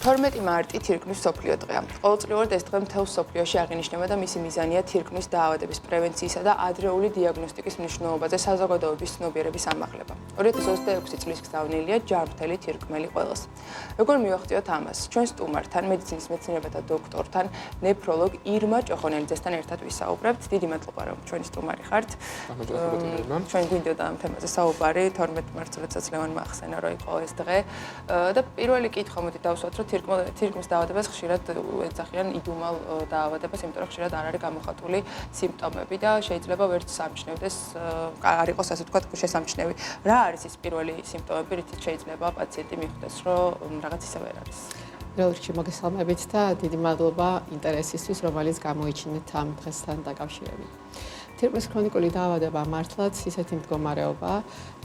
12 მარტი თირკმლის მსოფლიო დღეა. ყოველწლიურად ეს დღე მთელ მსოფლიოში აღინიშნება და მისი მიზანია თირკმლის დაავადების პრევენციისა და ადრეული დიაგნოსტიკის მნიშვნელობაზე საზოგადოების ცნობიერების ამაღლება. 2026 წლის გზავნილია ჯანმრთელი თირკმელი ყველას. როგორ მივახციოთ ამას? ჩვენ სტუმართან, მედიცინის მეცნიერებათა დოქტორთან, ნეფროლოგ ირმა ჭოხონელიძესთან ერთად ვისაუბრებთ. დიდი მადლობა, რომ ჩვენი სტუმარი ხართ. ჩვენ გვინდოდა ამ თემაზე საუბარი 12 მარტს, როდესაც ლევანმა ახსენა, რომ იყო ეს დღე და პირველი კითხვა მოდი დავსვათ, რომ თირკმლის დაავადებას ხშირად ეძახიან იდუმალ დაავადებას, იმიტომ რომ ხშირად არ არის გამოხატული სიმპტომები და შეიძლება ვერც სამჩნევდეს, არ იყოს ასე ვთქვათ, შესამჩნევი. რა არის ის პირველი სიმპტომები, რითიც შეიძლება პაციენტი მიხვდეს, რომ რაღაც ისე ვერ არის? პირველ რიგში მოგესალმებით და დიდი მადლობა ინტერესისთვის, რომელიც გამოიჩინეთ ამ დღესთან დაკავშირებით. თირკმლის ქრონიკული დაავადება მართლაც ისეთი მდგომარეობაა,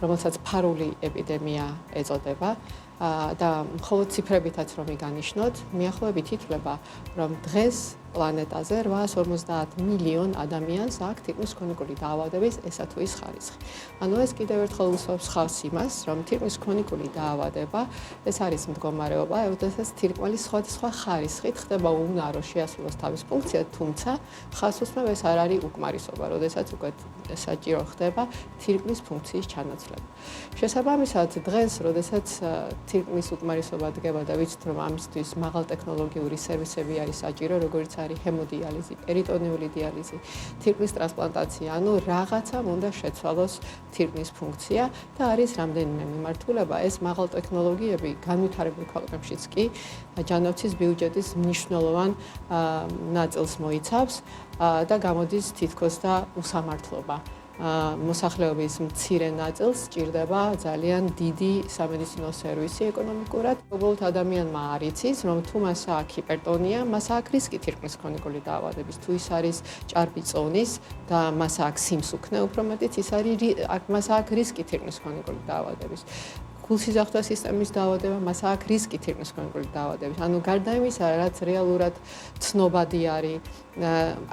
რომელსაც ფარული ეპიდემია ეწოდება. და მხოლოდ ციფრებითაც რომ მიგანიშნოთ, მიახლოებით ითვლება, რომ დღეს პლანეტაზე 850 მილიონ ადამიანს აქვს თირკმლის ქრონიკული დაავადების ესა თუ ის ხარისხი. ანუ ეს კიდევ ერთხელ უსვამს ხავს იმას, რომ თირკმლის ქრონიკული დაავადება ეს არის მდგომარეობა, როდესაც თირკმელი სხვადასხვა ხარისხით ხდება უნარო შეასრულოს თავის ფუნქცია, თუმცა ხას უსმევ ეს არ არის უკმარისობა, როდესაც უკვე საჭირო ხდება თირკმლის ფუნქციის ჩანაცვლება. შესაბამისად, დღეს, როდესაც თირკმლის უკმარისობა დგება და ვიცით, რომ ამისთვის მაღალტექნოლოგიური სერვისები არის საჭირო, როგორც არის ჰემოდიალიზი, პერიტონეული დიალიზი, თირკმლის ტრანსპლანტაცია, ანუ რაღაცამ უნდა შეცვალოს თირკმლის ფუნქცია და არის რამდენიმე მიმართულება. ეს მაღალტექნოლოგიები განვითარებულ ქვეყნებშიც კი ჯანმრთის ბიუჯეტის მნიშვნელოვან ნაწილს მოიცავს და გამოდის თითქოს და უსამართლობა. მოსახლეობის მცირე ნაწილს სჭირდება ძალიან დიდი სამედიცინო სერვისი ეკონომიკურად. უბრალოდ ადამიანმა არ იცის, რომ თუ მას აქვს ჰიპერტონია, მას აქვს რისკი თირკმლის ქრონიკული დაავადების. თუ ის არის ჭარბი წონის და მას აქვს სიმსუქნე, უფრო მეტიც მას აქვს რისკი თირკმლის ქრონიკული დაავადების. გულსიზრახთა სისტემის დაავადება, მას აქვს რისკი თირკმლის ქრონიკული დაავადების. ანუ გარდა იმისა, რაც რეალურად ცნობადი არის,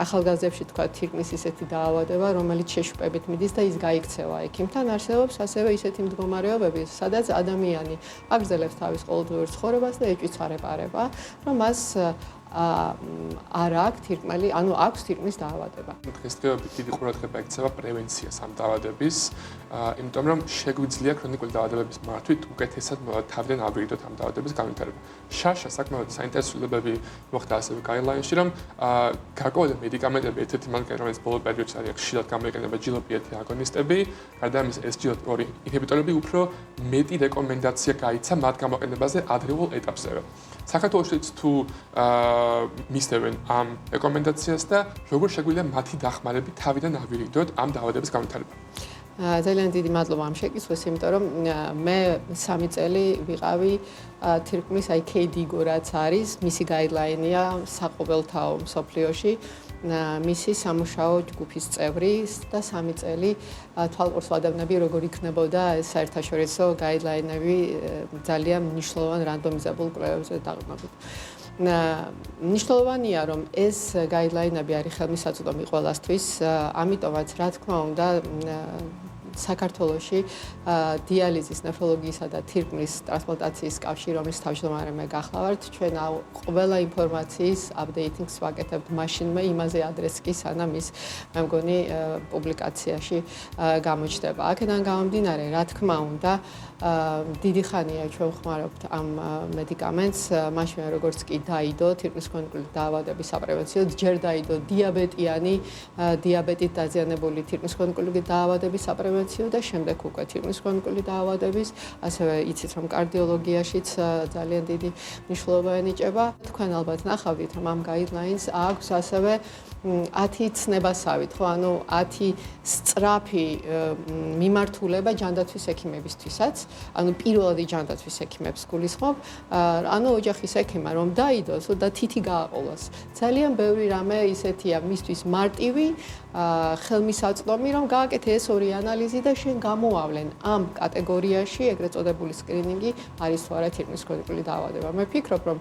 ახალგაზრდებში თქვა თირკმლის ისეთი დაავადება, რომელიც შეშუპებით მიდის და ის გაიქცევა ექიმთან, არსებობს ასევე ისეთი მდგომარეობები, სადაც ადამიანი აგრძელებს თავის ყოველდღიურ ცხოვრებას და ეჭვიც არ ეპარება, რომ მას არ აქვს თირკმელი, ანუ აქვს თირკმლის დაავადება. დღესდღეობით დიდი ყურადღება ექცევა პრევენციას ამ დაავადების, იმიტომ რომ შეგვიძლია ქრონიკული დაავადებების მართვით უკეთესად თავიდან ავირიდოთ ამ დაავადების განვითარება. შარშა საკმაოდ საინტერესო ცვლილებები მოხდა ასევე გაიდლაინში, რომ გარკვეული მედიკამენტები, ერთ-ერთი მანქანა, რომელიც ბოლო პერიოდში არის ხშირად გამოიყენება GLP-1 აგონისტები, გარდა ამისა ეს GLP-2 ინჰიბიტორები უფრო მეტი რეკომენდაცია გაიცა მათ გამოყენებაზე ადრეულ ეტაპზევე. საქართველოშიც თუ მისდევენ ამ რეკომენდაციას და როგორ შეგვიძლია მათი დახმარებით თავიდან ავირიდოთ ამ დაავადების განვითარება. ძალიან დიდი მადლობა ამ შეკითხვას, იმიტომ რომ მე 3 წელი ვიყავი თირკმლის KDIGO რაც არის, მისი გაიდლაინია საყოველთაო მსოფლიოში. მისი სამუშაო ჯგუფის წევრი და 3 წელი თვალყურს ვადევნები, როგორ იქნებოდა ეს საერთაშორისო გაიდლაინები ძალიან მნიშვნელოვან რანდომიზებულ კვლევებზე დაყრდნობით. მნიშვნელოვანია, რომ ეს გაიდლაინები არის ხელმისაწვდომი ყველასთვის, ამიტომაც რა თქმა უნდა საქართველოში დიალიზის, ნეფროლოგიისა და თირკმლის ტრანსპლანტაციის კავშირი, რომლის თავმჯდომარე მე გახლავართ, ჩვენ ყველა ინფორმაციის აპდეიტინგს ვაკეთებთ მაშინვე იმაზე ადრესს კი, სანამ ის მე მგონი პუბლიკაციაში გამოჩნდება. აქედან გამომდინარე, რა თქმა უნდა, დიდი ხანია ჩვენ ვხმარობთ ამ მედიკამენტს, მაშინ როგორც კი დაიდო თირკმლის ქრონიკული დაავადების საპრევენციოდ, ჯერ დაიდო დიაბეტიანი, დიაბეტით დაზიანებული თირკმლის ქრონიკული დაავადების საპრევენციო და შემდეგ უკვე თირკმლის ქრონიკული დაავადების, ასევე იცით რომ კარდიოლოგიაშიც ძალიან დიდი მნიშვნელობა ენიჭება. თქვენ ალბათ ნახავთ რომ ამ გაიდლაინს აქვს ასევე 10 ცნებასავით, ხო, ანუ 10 სწრაფი მიმართულება ჯანდაცვის ექიმებისთვისაც, ანუ პირველადი ჯანდაცვის ექიმებს გულისხმობ, ანუ ოჯახის ექიმა რომ დაიდოს და თითი გააყოლოს. ძალიან ბევრი რამე ისეთია მისთვის მარტივი, ხელმისაწვდომი, რომ გააკეთე ეს ორი ანალიზი ანალიზი და შენ გამოავლენ ამ კატეგორიაში ეგრეთ წოდებული სკრინინგი არის თუ არა თირკმლის ქრონიკული დაავადება. მე ვფიქრობ, რომ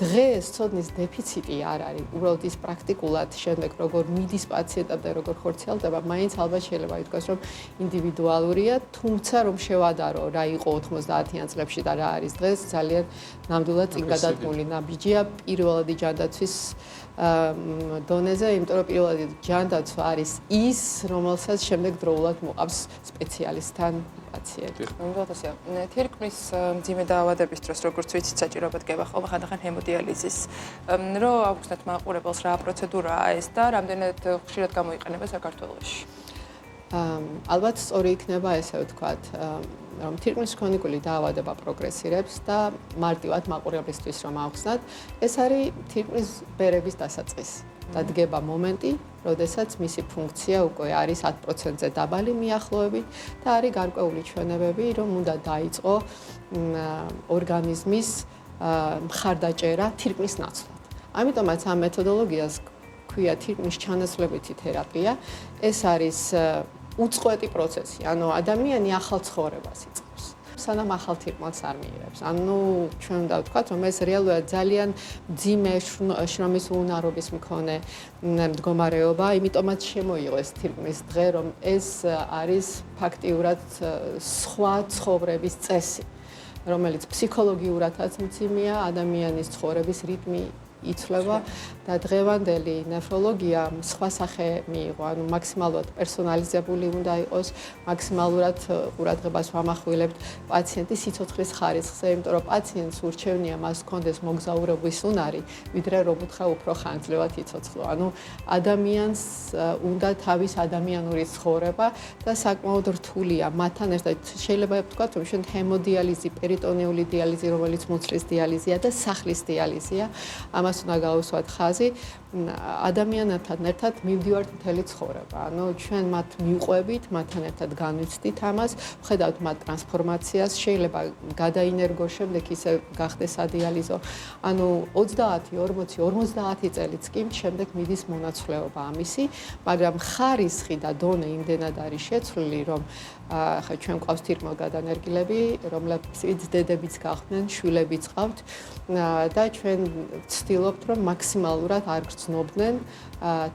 დღეს ცოდნის დეფიციტი არ არის. უბრალოდ ის პრაქტიკულად შემდეგ როგორ მიდის პაციენტამდე, როგორ ხორციელდება, მაინც ალბათ შეიძლება ითქვას, რომ ინდივიდუალურია, თუმცა რომ შევადარო რა იყო 90-იან წლებში და რა არის დღეს, ძალიან ნამდვილად წინ გადადგმული ნაბიჯია პირველადი ჯანდაცვის დონეზე, იმიტომ რომ პირველადი ჯანდაცვა არის ის, რომელსაც შემდეგ დროულად მოყავს სპეციალისტთან პაციენტი. ნამდვილად ასეა. თირკმლის მძიმე დაავადების დროს, როგორც ვიცით, საჭიროებად გება ხოლმე ხანდახან ჰემოდიალიზის. რო აუხსნათ მაყურებელს რა პროცედურაა ეს და რამდენად ხშირად გამოიყენება საქართველოში? ალბათ სწორი იქნება ესე ვთქვათ, რომ თირკმლის ქრონიკული დაავადება პროგრესირებს და მარტივად მაყურებლისთვის რომ ავხსნათ, ეს არის თირკმლის ბერების დასაწყისი. დადგება მომენტი, როდესაც მისი ფუნქცია უკვე არის 10%-ზე დაბალი მიახლოებით და არის გარკვეული ჩვენებები, რომ უნდა დაიწყო ორგანიზმის მხარდაჭერა თირკმლის ნაცვლად. ამიტომაც ამ მეთოდოლოგიას ქვია თირკმლის ჩანაცვლებითი თერაპია. ეს არის უწყვეტი პროცესი, ანუ ადამიანი ახალ ცხოვრებას იწყებს. სანამ ახალ თირკმელს არ მიიღებს. ანუ ჩვენ უნდა ვთქვათ, რომ ეს რეალურად ძალიან მძიმე შრომის უუნარობის მქონე მდგომარეობა, იმიტომაც შემოიღო ეს თირკმლის დღე, რომ ეს არის ფაქტიურად სხვა ცხოვრების წესი, რომელიც ფსიქოლოგიურადაც მძიმეა, ადამიანის ცხოვრების რიტმი იცვლება და დღევანდელი ნეფროლოგია სხვა სახე მიიღო, ანუ მაქსიმალურად პერსონალიზებული უნდა იყოს, მაქსიმალურად ყურადღებას ვამახვილებთ პაციენტის სიცოცხლის ხარისხზე, იმიტომ რომ პაციენტს ურჩევნია მას ჰქონდეს მოგზაურობის უნარი, ვიდრე რომ უთხრა უფრო ხანგრძლივად იცოცხლო. ანუ ადამიანს უნდა თავის ადამიანური ცხოვრება და საკმაოდ რთულია მათთან ერთად. შეიძლება ვთქვათ, რომ შენ ჰემოდიალიზი, პერიტონეული დიალიზი, რომელიც მუცლის დიალიზია და სახლის დიალიზია, ამას უნდა გავუსვათ ხაზი, ადამიანებთან ერთად მივდივართ მთელი ცხოვრება. ანუ ჩვენ მათ მივყვებით, მათთან ერთად განვიცდით ამას, ვხედავთ მათ ტრანსფორმაციას, შეიძლება გადაინერგო შემდეგ ისე გახდეს ადიალიზო. ანუ 30, 40, 50 წელიც კი შემდეგ მიდის მონაცვლეობა ამისი, მაგრამ ხარისხი და დონე იმდენად არის შეცვლილი, რომ ახლა ჩვენ გვყავს თირკმელგადანერგილები, რომლებიც დედებიც გახდნენ, შვილებიც ყავთ და ჩვენ ვცდილობთ, რომ მაქსიმალურად არ გრძნობდნენ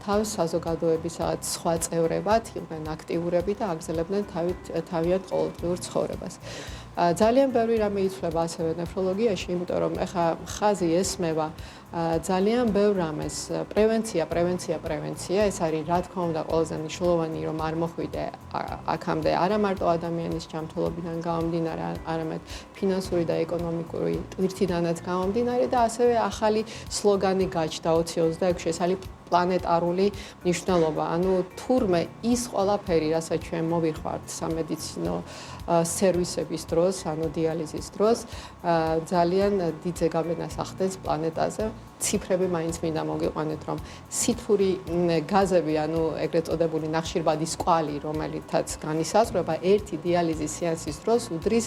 თავს საზოგადოებისაგან სხვა წევრებად, იყვნენ აქტიურები და აგრძელებდნენ თავიანთ ყოველდღიურ ცხოვრებას. ძალიან ბევრი რამე იცვლება ასევე ნეფროლოგიაში, იმიტომ რომ ეხა ხაზი ესმევა ძალიან ბევრ რამეს. პრევენცია, ეს არის რა თქმა უნდა ყველაზე მნიშვნელოვანი, რომ არ მოხვიდე აქამდე არა მარტო ადამიანის ჯანმრთელობიდან გამომდინარე, არამედ ფინანსური და ეკონომიკური ტვირთიდანაც გამომდინარე და ასევე ახალი სლოგანი გაჩნდა 2026-ში, ეს არის პლანეტარული მნიშვნელობა. ანუ თურმე ის ყველაფერი, რასაც ჩვენ მოვიხართ სამედიცინო სერვისების დროს, ანუ დიალიზის დროს, ძალიან დიდ ზეგავლენას ახდენს პლანეტაზე. ციფრები მაინც მინდა მოგიყვანეთ, რომ სითბური გაზები, ანუ ეგრეთ წოდებული ნახშირბადის კვალი, რომელიცაც განისაზღვრება, ერთი დიალიზის სეანსის დროს უდრის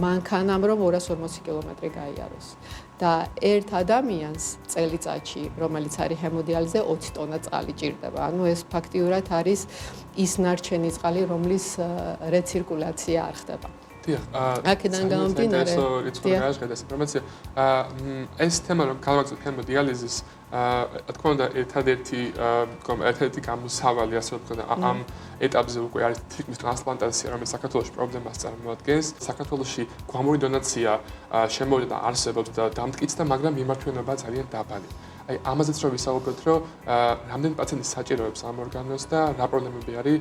მანქანამ, რომ 240 კილომეტრი გაიაროს. და ერთ ადამიანს წელიწადში, რომელიც არის ჰემოდიალიზზე, 20 ტონა წყალი ჭირდება. ანუ ეს ფაქტიურად არის ის ნარჩენი წყალი, რომლის რეცირკულაცია არ ხდება. აქედან გამომდინარე, ეს თემა რომ გავაგზავნოთ ჰემოდიალიზის, რა თქმა უნდა, ერთადერთი გამოსავალი, ასე ვთქვათ, ამ ეტაპზე უკვე არის თირკმლის ტრანსპლანტაცია, რომელიც საქართველოში პრობლემას წარმოადგენს. საქართველოში გვამური დონაცია შემოვიდა და არსებობს და დამტკიცდა, მაგრამ მიმართვენობა ძალიან დაბალი. აი, ამაზეც რომ ვისაუბროთ, რომ რამდენი პაციენტი საჭიროებს ამ ორგანოს და რა პრობლემები არის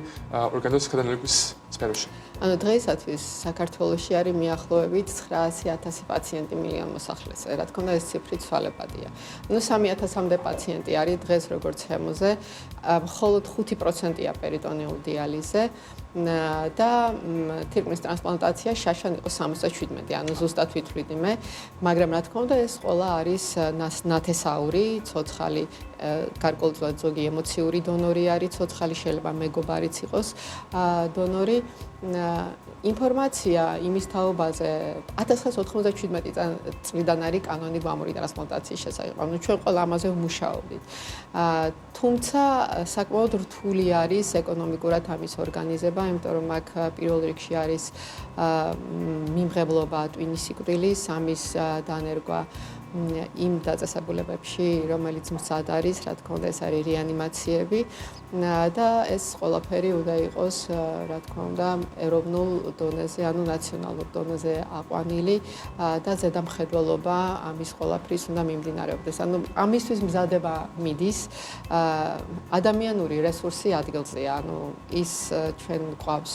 ორგანოს გადანერგვის სფეროში. ანუ დღეისათვის საქართველოში არის მიახლოებით 900,000 პაციენტი მილიონ მოსახლეზე. რა თქმა უნდა, ეს ციფრი ცვალებადია. ანუ 3,000-მდე პაციენტი არის დღეს როგორც ჰემოზე, მხოლოდ 5%-ია პერიტონეულ დიალიზზე და თირკმლის ტრანსპლანტაცია შაშან იყო 77, ანუ ზუსტად ვითვლიდი მე, მაგრამ რა თქმა უნდა, ეს ყველა არის ნათესაური, ცოცხალი გარკვეულწილად ზოგი ემოციური დონორი არის, ცოცხალი შეიძლება მეგობარიც იყოს დონორი. ინფორმაცია იმის თაობაზე 1997 წლიდან არის კანონი გვამური ტრანსპლანტაციის შესახებ. ანუ ჩვენ ყველა ამაზე ვმუშაობდით. თუმცა საკმაოდ რთული არის ეკონომიკურად ამის ორგანიზება, იმიტომ რომ აქ პირველ რიგში არის მიმღებლობა ტვინის სიკვდილის, ამის დანერგვა იმ დაწესებულებებში, რომელიც მცად არის, რა თქმა უნდა, ეს არის რეანიმაციები და ეს ყველაფერი უნდა იყოს, რა თქმა უნდა, ეროვნულ დონეზე, ანუ ნაციონალურ დონეზე აყვანილი და ზედამხედველობა ამის ყველაფრის უნდა მიმდინარეობდეს. ანუ ამისთვის მზადება მიდის, ადამიანური რესურსი ადგილზეა, ანუ ის ჩვენ გვყავს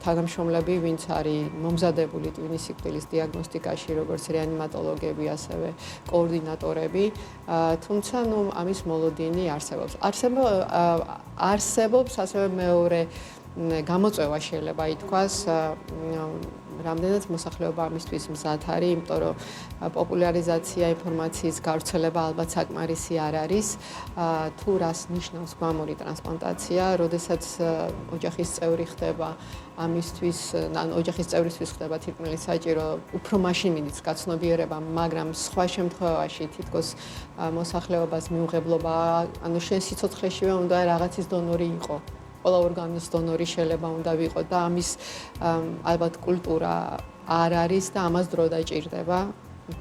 თანამშრომლები, ვინც არის მომზადებული ტვინის სიკვდილის დიაგნოსტიკაში, როგორც რეანიმატოლოგები, ასევე კოორდინატორები, თუმცა ნუ ამის მოლოდინი არსებობს. არსებობს ასევე მეორე გამოწვევა შეიძლება ითქვას, რამდენად მოსახლეობა ამისთვის მზად არის, იმიტომ რომ პოპულარიზაცია, ინფორმაციის გავრცელება ალბათ საკმარისი არ არის. თუ რას ნიშნავს გვამური ტრანსპლანტაცია, როდესაც ოჯახის წევრი ხდება ამისთვის, ან ოჯახის წევრისთვის ხდება თირკმელი საჭირო, უფრო მაშინ მიდის გაცნობიერება, მაგრამ სხვა შემთხვევაში თითქოს მოსახლეობას მიუღებლობა, ანუ შენ სიცოცხლეშივე უნდა რაღაცის დონორი იყო. ყველა ორგანოს დონორი შეიძლება უნდა ვიყო და ამის ალბათ კულტურა არ არის და ამას დრო დაჭირდება.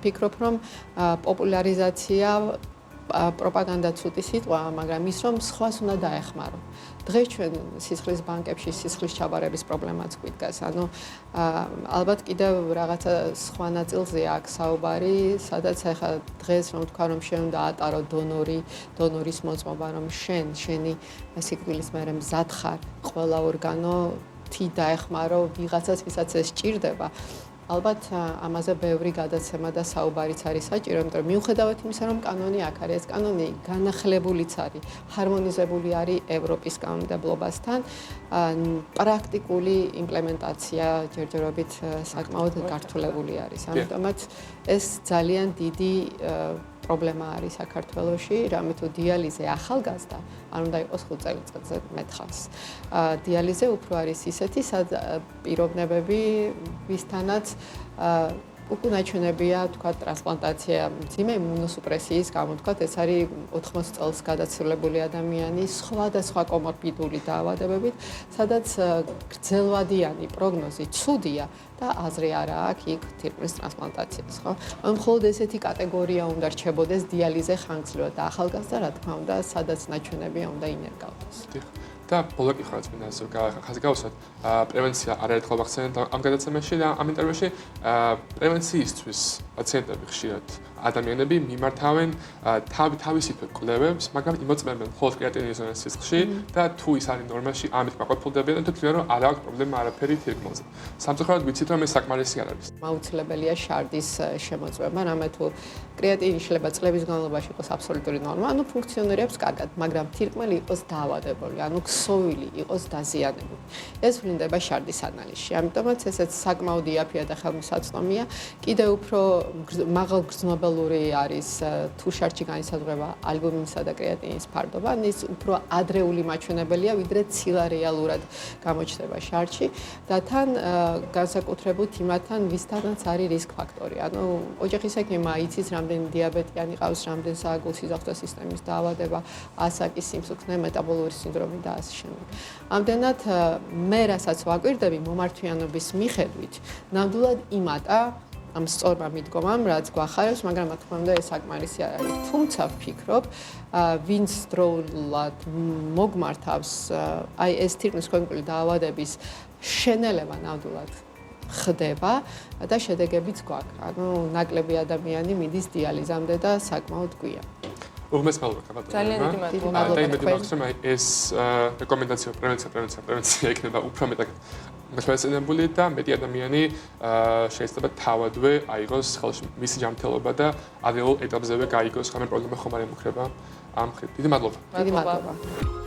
ვფიქრობ, რომ პოპულარიზაცია პროპაგანდა ცუდი სიტყვაა, მაგრამ ის რომ სხვას უნდა დაეხმარო. დღეს ჩვენ სისხლის ბანკებში სისხლის ჩაბარების პრობლემაც გვიდგას. ანუ ალბათ კიდევ რაღაცა სხვა ნაწილზე აქვს საუბარი, სადაც ახლა დღეს რომ თქვა რომ შენ უნდა ატარო დონორის მოწმობა, რომ შენი სიკვდილის მერე მზად ხარ, ყველა ორგანო თი დაეხმარო ვიღაცას, ვისაც ეს სჭირდება. ალბათ ამაზე ბევრი გადაცემა და საუბარიც არის საჭირო, იმიტომ რომ მიუხედავად იმისა, რომ კანონი აქ არის, ეს კანონი განახლებულიც არის, ჰარმონიზებული არის ევროპის კანონმდებლობასთან, პრაქტიკული იმპლემენტაცია ჯერჯერობით საკმაოდ გართულებული არის. ამიტომაც ეს ძალიან დიდი პრობლემა არის საქართველოში, რამე თუ დიალიზე ახალგაზრდა არ უნდა იყოს 5 წელიწადზე მეტხანს. დიალიზე უფრო არის ისეთი პიროვნებები, ვისთანაც უკუნაჩვენებია, თქვა, ტრანსპლანტაცია, მძიმე იმუნოსუპრესიის გამო, თქვა, ეს არის 80 წელს გადაცვლებული ადამიანი, სხვადასხვა კომორბიდული დაავადებებით, სადაც გრძელვადიანი პროგნოზი ცუდია და აზრი არა აქვს იქ თირკმლის ტრანსპლანტაციას, ხო? ანუ მხოლოდ ესეთი კატეგორია უნდა რჩებოდეს დიალიზე ხანგრძლივად და ახალგაზრდა, რა თქმა უნდა, სადაც ნაჩვენებია უნდა ინერგავდეს. და ბოლო კითხვა რაც მინდა ხაზი გავუსვათ, პრევენცია არაერთხელ ვახსენეთ ამ გადაცემაში და ამ ინტერვიუში პრევენციისთვის პაციენტები ხშირად ადამიანები მიმართავენ თავისუფლ კვლევებს, მაგრამ იმოწმებენ მხოლოდ კრეატინის ზონას სისხლში და თუ ის არის ნორმაში, ამით მაყოფილდებიან და თვითონ რომ არ აქვს პრობლემა არაფერი თირკმელზე. სამწუხაროდ ვიცით რომ ეს საკმარისი არ არის. მაუცილებელია შარდის შემოწმება, რამე თუ კრეატინი შეიძლება წლების განმავლობაში იყოს აბსოლუტური ნორმა, ანუ ფუნქციონირებს კარგად, მაგრამ თირკმელი იყოს დაავადებული, ანუ ქსოვილი იყოს დაზიანებული. ეს ვლინდება შარდის ანალიზში. ამიტომაც ესეც საკმაოდ იაფია და ხელმისაწვდომია. კიდევ უფრო მაღალგრძნობელური არის თუ შარდში განისაზღვრება ალბუმინისა და კრეატინის ფარდობა, ის უფრო ადრეული მაჩვენებელია, ვიდრე ცილა რეალურად გამოჩნდება შარდში და თან განსაკუთრებულ იმათთან, ვისთანაც არის რისკ ფაქტორი. ანუ ოჯახის ექიმმა იცის, რამდენი დიაბეტიანი ყავს, რამდენი საგულ-სისხლის სისტემის დაავადება, ასაკის სიმსუქნე, მეტაბოლური სინდრომი და ასე შემდეგ. ამდენად მე რასაც ვაკვირდები მომართვიანობის მიხედვით, ნამდვილად იმატა ამ სწორმა მიდგომამ, რაც გვახარებს, მაგრამ რა თქმა უნდა ეს საკმარისი არ არის. თუმცა ვფიქრობ, ვინც დროულად მოგმართავს აი ეს თირკმლის ქრონიკული დაავადების შენელება ნამდვილად ხდება და შედეგებიც გვაქვს. ანუ ნაკლები ადამიანი მიდის დიალიზამდე და საკმაოდ გვიან. უღმეს მადლობა ბატონო. ძალიან დიდი მადლობა. და იმედი მაქვს რომ ეს რეკომენდაცია პრევენცია იქნება უფრო მეტად მოხერხებული და მეტი ადამიანი შეიძლება თავადვე აიღოს ხელში მისი ჯანმრთელობა და ადრეულ ეტაპზევე გაიგოს, ხომ პრობლემა ხომ არ ემუქრება ამ ხით. დიდი მადლობა. დიდი მადლობა.